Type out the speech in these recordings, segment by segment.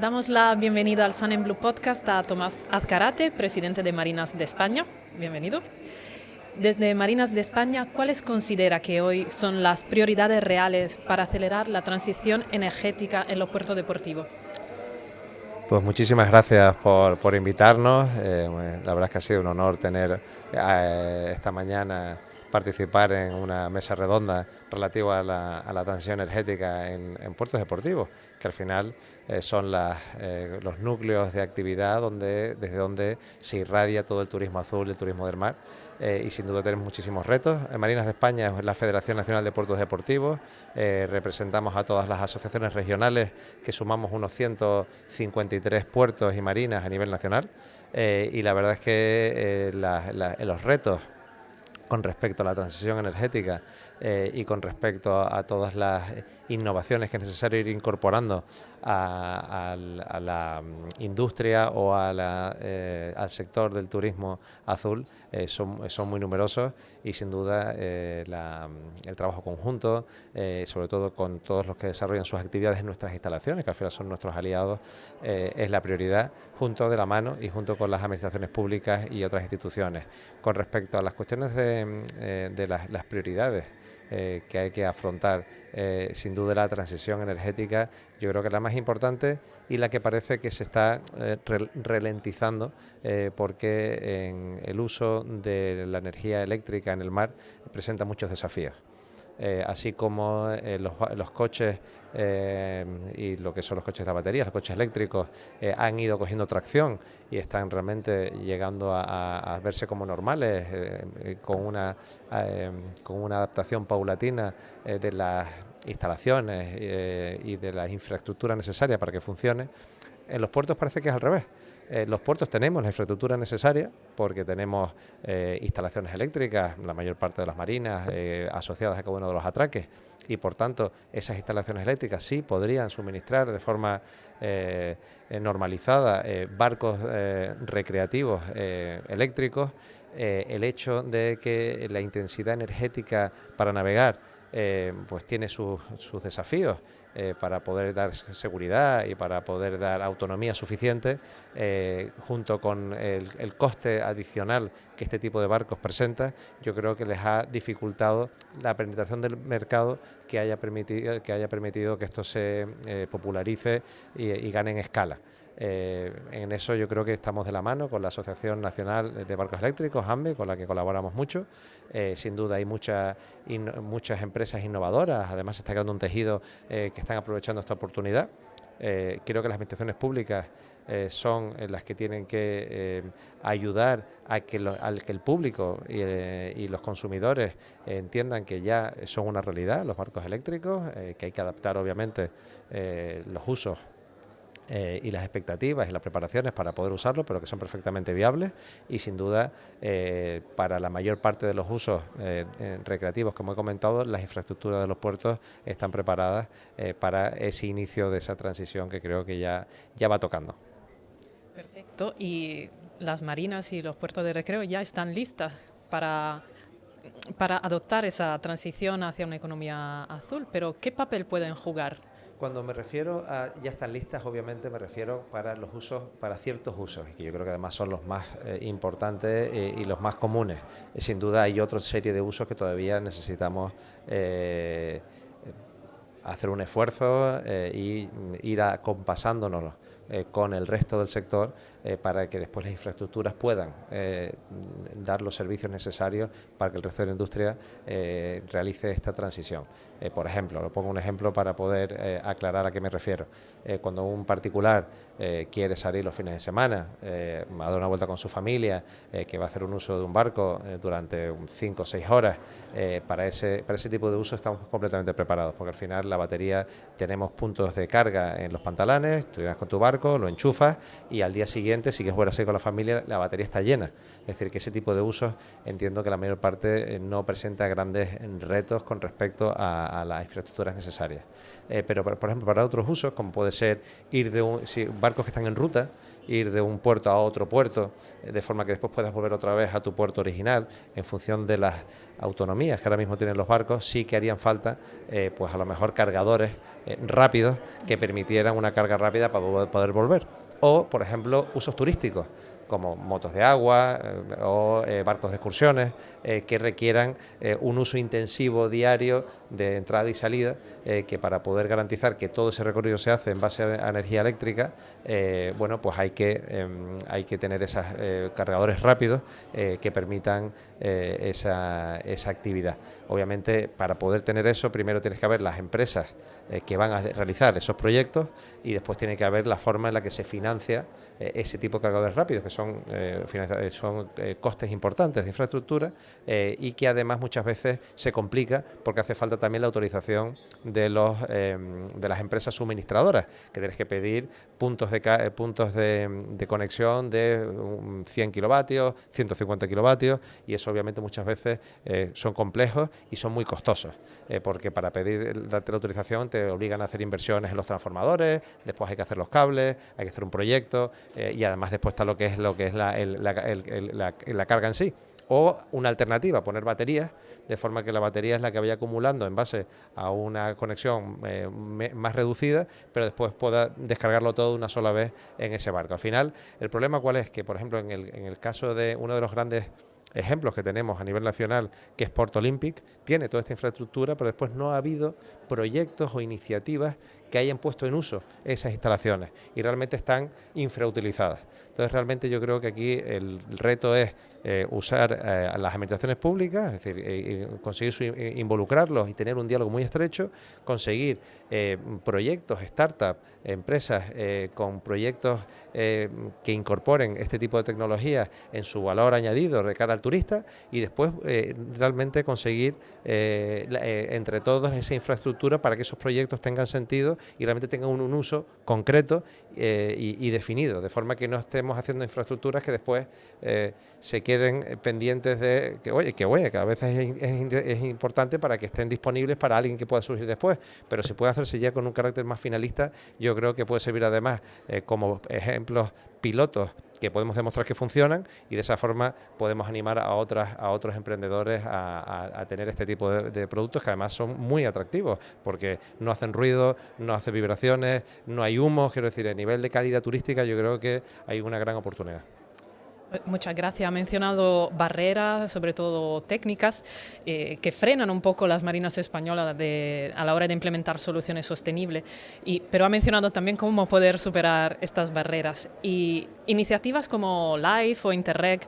Damos la bienvenida al Sun and Blue Podcast a Tomás Azcarate, presidente de Marinas de España. Bienvenido. Desde Marinas de España, ¿cuáles considera que hoy son las prioridades reales para acelerar la transición energética en los puertos deportivos? Pues muchísimas gracias por invitarnos. La verdad es que ha sido un honor tener esta mañana participar en una mesa redonda relativa a la transición energética en puertos deportivos, que al final son los núcleos de actividad desde donde se irradia todo el turismo azul, el turismo del mar. Y sin duda tenemos muchísimos retos. En Marinas de España es la Federación Nacional de Puertos Deportivos, representamos a todas las asociaciones regionales que sumamos unos 153 puertos y marinas a nivel nacional, y la verdad es que los retos con respecto a la transición energética y con respecto a todas las innovaciones que es necesario ir incorporando a la industria o al sector del turismo azul son muy numerosos, y sin duda el trabajo conjunto, sobre todo con todos los que desarrollan sus actividades en nuestras instalaciones, que al final son nuestros aliados, es la prioridad, junto de la mano y junto con las administraciones públicas y otras instituciones. Con respecto a las cuestiones de las prioridades que hay que afrontar, sin duda la transición energética, yo creo que es la más importante y la que parece que se está ralentizando, porque en el uso de la energía eléctrica en el mar presenta muchos desafíos. Así como los coches y lo que son los coches de la batería, los coches eléctricos, han ido cogiendo tracción y están realmente llegando a verse como normales, con una adaptación paulatina de las instalaciones y de las infraestructuras necesarias para que funcione. En los puertos parece que es al revés. Los puertos tenemos la infraestructura necesaria porque tenemos instalaciones eléctricas, la mayor parte de las marinas asociadas a cada uno de los atraques, y por tanto esas instalaciones eléctricas sí podrían suministrar de forma normalizada barcos recreativos eléctricos. El hecho de que la intensidad energética para navegar pues tiene sus desafíos para poder dar seguridad y para poder dar autonomía suficiente, junto con el coste adicional que este tipo de barcos presenta, yo creo que les ha dificultado la penetración del mercado que haya permitido que esto se popularice y gane en escala. En eso yo creo que estamos de la mano con la Asociación Nacional de Barcos Eléctricos, ANBE, con la que colaboramos mucho. Sin duda hay muchas empresas innovadoras, además se está creando un tejido que están aprovechando esta oportunidad. Creo que las administraciones públicas son las que tienen que ayudar a que el público y los consumidores entiendan que ya son una realidad los barcos eléctricos, que hay que adaptar obviamente los usos y las expectativas y las preparaciones para poder usarlo, pero que son perfectamente viables, y sin duda para la mayor parte de los usos recreativos, como he comentado, las infraestructuras de los puertos están preparadas para ese inicio de esa transición que creo que ya va tocando. Perfecto. Y las marinas y los puertos de recreo ya están listas para adoptar esa transición hacia una economía azul, pero ¿qué papel pueden jugar? Cuando me refiero a ya están listas, obviamente me refiero para los usos, para ciertos usos, y que yo creo que además son los más importantes y los más comunes. Sin duda hay otra serie de usos que todavía necesitamos hacer un esfuerzo y ir acompasándonos con el resto del sector para que después las infraestructuras puedan dar los servicios necesarios para que el resto de la industria realice esta transición. Por ejemplo, lo pongo un ejemplo para poder aclarar a qué me refiero. Cuando un particular quiere salir los fines de semana a dar una vuelta con su familia, que va a hacer un uso de un barco durante 5 o 6 horas, para ese tipo de uso estamos completamente preparados, porque al final la batería, tenemos puntos de carga en los pantalanes, tú vienes con tu barco, lo enchufas y al día siguiente siguiente, si quieres volver a salir con la familia, la batería está llena. Es decir, que ese tipo de usos entiendo que la mayor parte no presenta grandes retos con respecto a las infraestructuras necesarias. Pero, por ejemplo, para otros usos, como puede ser ir de barcos que están en ruta, ir de un puerto a otro puerto, de forma que después puedas volver otra vez a tu puerto original, en función de las autonomías que ahora mismo tienen los barcos, sí que harían falta, pues a lo mejor cargadores rápidos que permitieran una carga rápida para poder volver. O, por ejemplo, usos turísticos, como motos de agua o barcos de excursiones que requieran un uso intensivo diario de entrada y salida, que para poder garantizar que todo ese recorrido se hace en base a energía eléctrica, bueno, pues hay que tener esos cargadores rápidos que permitan esa actividad. Obviamente, para poder tener eso, primero tienes que haber las empresas que van a realizar esos proyectos, y después tiene que haber la forma en la que se financia ese tipo de cargadores rápidos, que son costes importantes de infraestructura, y que además muchas veces se complica porque hace falta también la autorización de las empresas suministradoras, que tienes que pedir puntos de conexión de 100 kilovatios, 150 kilovatios, y eso obviamente muchas veces son complejos y son muy costosos, porque para darte la autorización te obligan a hacer inversiones en los transformadores, después hay que hacer los cables, hay que hacer un proyecto, y además después está lo que es la carga en sí. O una alternativa, poner baterías, de forma que la batería es la que vaya acumulando en base a una conexión más reducida, pero después pueda descargarlo todo de una sola vez en ese barco. Al final, el problema cuál es, que por ejemplo en el caso de uno de los grandes ejemplos que tenemos a nivel nacional, que es Port Olympic, tiene toda esta infraestructura, pero después no ha habido proyectos o iniciativas que hayan puesto en uso esas instalaciones y realmente están infrautilizadas. Entonces realmente yo creo que aquí el reto es usar las administraciones públicas, es decir, conseguir involucrarlos y tener un diálogo muy estrecho, conseguir proyectos, startups, empresas con proyectos que incorporen este tipo de tecnologías en su valor añadido de cara al turista, y después realmente conseguir entre todos esa infraestructura para que esos proyectos tengan sentido y realmente tengan un uso concreto y definido, de forma que no estemos haciendo infraestructuras que después se queden pendientes de que a veces es importante para que estén disponibles para alguien que pueda surgir después, pero si puede hacerse ya con un carácter más finalista, yo creo que puede servir además como ejemplos pilotos que podemos demostrar que funcionan, y de esa forma podemos animar a otros emprendedores a tener este tipo de productos, que además son muy atractivos porque no hacen ruido, no hacen vibraciones, no hay humo. Quiero decir, a nivel de calidad turística yo creo que hay una gran oportunidad. Muchas gracias. Ha mencionado barreras, sobre todo técnicas, que frenan un poco las marinas españolas a la hora de implementar soluciones sostenibles, pero ha mencionado también cómo poder superar estas barreras. Y iniciativas como LIFE o Interreg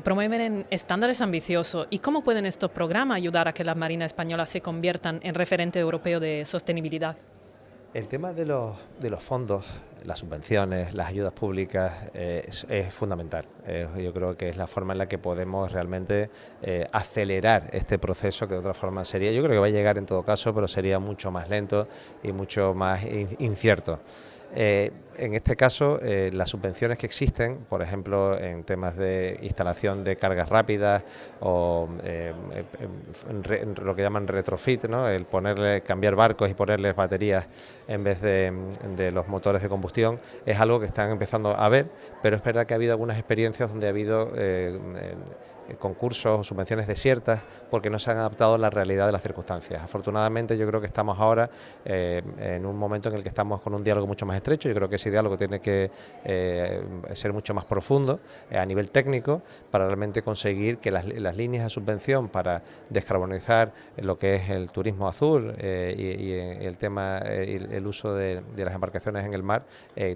promueven estándares ambiciosos. ¿Y cómo pueden estos programas ayudar a que las marinas españolas se conviertan en referente europeo de sostenibilidad? El tema de los fondos, las subvenciones, las ayudas públicas es fundamental. Yo creo que es la forma en la que podemos realmente acelerar este proceso, que de otra forma sería, yo creo que va a llegar en todo caso, pero sería mucho más lento y mucho más incierto. En este caso, las subvenciones que existen, por ejemplo, en temas de instalación de cargas rápidas o lo que llaman retrofit, ¿no? El cambiar barcos y ponerles baterías en vez de los motores de combustión, es algo que están empezando a ver, pero es verdad que ha habido algunas experiencias donde ha habido concursos o subvenciones desiertas porque no se han adaptado a la realidad de las circunstancias. Afortunadamente yo creo que estamos ahora en un momento en el que estamos con un diálogo mucho más estrecho. Yo creo que ese diálogo tiene que ser mucho más profundo a nivel técnico para realmente conseguir que las líneas de subvención para descarbonizar lo que es el turismo azul y el tema, el uso de las embarcaciones en el mar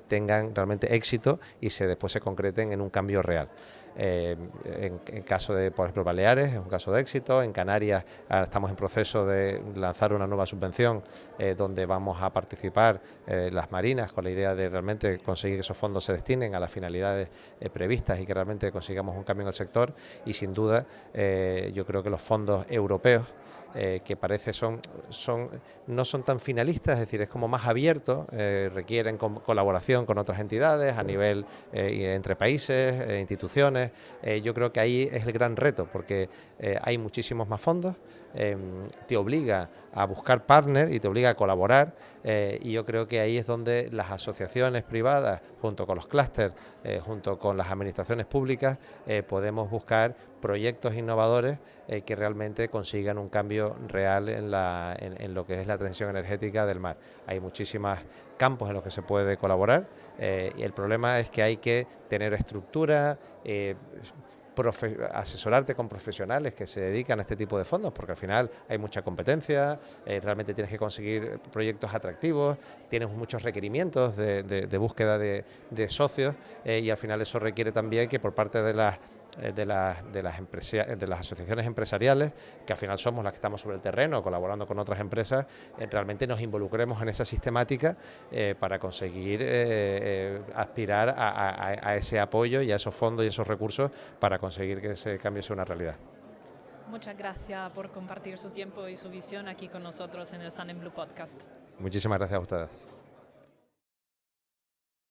tengan realmente éxito y después se concreten en un cambio real. En caso de, por ejemplo, Baleares, es un caso de éxito. En Canarias estamos en proceso de lanzar una nueva subvención donde vamos a participar las marinas con la idea de realmente conseguir que esos fondos se destinen a las finalidades previstas y que realmente consigamos un cambio en el sector. Y sin duda yo creo que los fondos europeos que parece no son tan finalistas, es decir, es como más abierto, requieren colaboración con otras entidades a nivel entre países, instituciones. Yo creo que ahí es el gran reto, porque hay muchísimos más fondos, te obliga a buscar partners y te obliga a colaborar, y yo creo que ahí es donde las asociaciones privadas, junto con los clústeres, junto con las administraciones públicas, podemos buscar proyectos innovadores que realmente consigan un cambio real en lo que es la transición energética del mar. Hay muchísimos campos en los que se puede colaborar, y el problema es que hay que tener estructura, asesorarte con profesionales que se dedican a este tipo de fondos, porque al final hay mucha competencia, realmente tienes que conseguir proyectos atractivos, tienes muchos requerimientos de búsqueda de socios, y al final eso requiere también que por parte de las asociaciones empresariales, que al final somos las que estamos sobre el terreno colaborando con otras empresas, realmente nos involucremos en esa sistemática para conseguir aspirar a ese apoyo y a esos fondos y esos recursos para conseguir que ese cambio sea una realidad. Muchas gracias por compartir su tiempo y su visión aquí con nosotros en el Sun and Blue Podcast. Muchísimas gracias a ustedes.